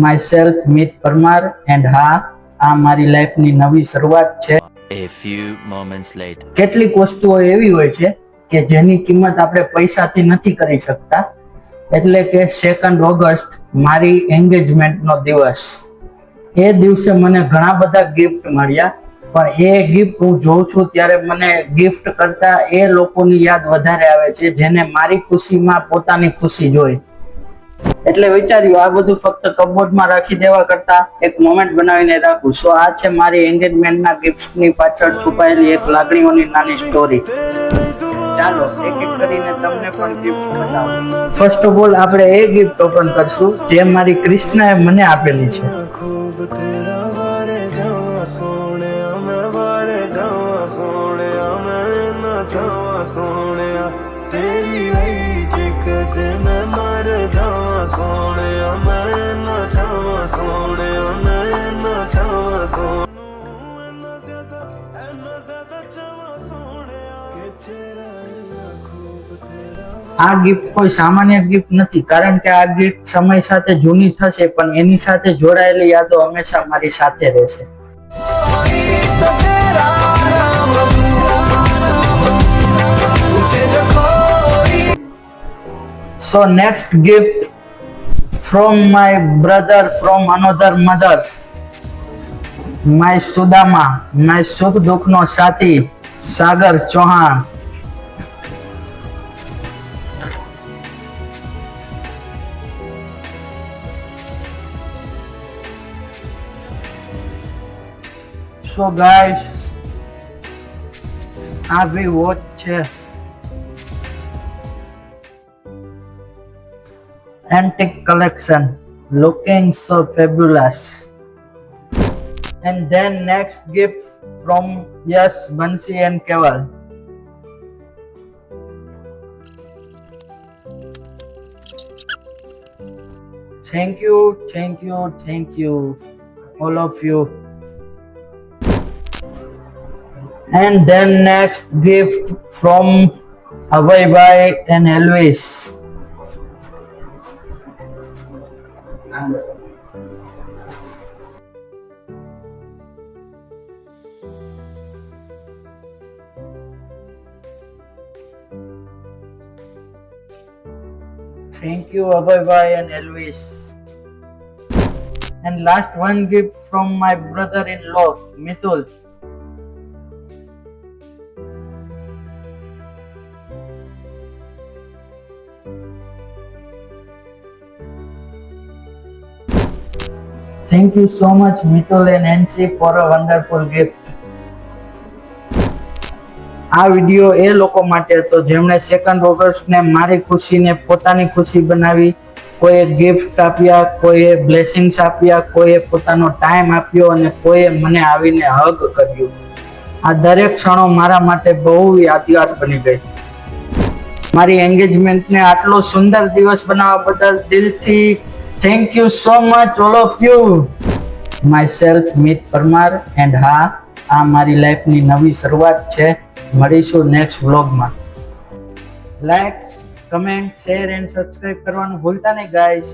My self Mit Parmar and હા, આ મારી લાઈફની નવી શરૂઆત છે. A few moments later. કેટલીક વસ્તુઓ એવી હોય છે કે જેની કિંમત આપણે પૈસાથી નથી કરી શકતા. એટલે કે 2 ઓગસ્ટ મારી એન્ગેજમેન્ટનો દિવસ. એ દિવસે મને ઘણા બધા ગિફ્ટ મળ્યા, પણ એ ગિફ્ટ હું જોઉં છું ત્યારે મને ગિફ્ટ કરતા એ લોકોની યાદ વધારે આવે છે જેને મારી ખુશીમાં પોતાની ખુશી જોઈ. એટલે વિચાર્યું આ બધું ફક્ત કપબોર્ડમાં રાખી દેવા કરતા એક મોમેન્ટ બનાવીને રાખું. સો આ છે મારી એન્ગેજમેન્ટના ગિફ્ટની પાછળ છુપાયેલી એક લાગણીઓની નાની સ્ટોરી. ચાલો એક એક કરીને તમને પણ ગિફ્ટ બતાવું. ફર્સ્ટ ઓફ ઓલ આપણે એ ગિફ્ટ ઓપન કરશું જે મારી કૃષ્ણએ મને આપેલી છે. આ ગિફ્ટ કોઈ સામાન્ય ગિફ્ટ નથી, કારણ કે આ ગિફ્ટ સમય સાથે જૂની થશે પણ એની સાથે જોડાયેલી યાદો હંમેશા મારી સાથે રહેશે. So next gift from my brother from another mother, my Sudama, my સુખ દુઃખનો સાથી સાગર ચૌહાણ. So guys, આ ભી વોચ છે. Antique collection, looking so fabulous. And then next gift from Yes, Bansi and Keval. Thank you, all of you. And then next gift from Abhay Bhai and Elvis. Thank you Abhay Bhai and Elvis. And last one gift from my brother-in-law Mitul. Thank you so much Mitul and Nancy for a wonderful gift. આ video એ લોકો માટે હતો જેમણે 2 ઓગસ્ટને મારી ખુશીને પોતાની ખુશી બનાવી. કોઈએ ગિફ્ટ આપ્યા, કોઈએ બ્લેસિંગ્સ આપ્યા, કોઈએ પોતાનો ટાઈમ આપ્યો અને કોઈએ મને આવીને હગ કર્યું. આ દરેક ક્ષણો મારા માટે બહુ યાદગાર બની ગઈ. મારી એન્ગેજમેન્ટને આટલો સુંદર દિવસ બનાવવા બદલ દિલથી thank you so much all of you. My self Mit Parmar and હા, આ મારી લાઈફની નવી શરૂઆત છે. મળીશું નેક્સ્ટ વ્લોગમાં. Like, comment, share and subscribe કરવાનું ભૂલતા નહીં ગાઈસ.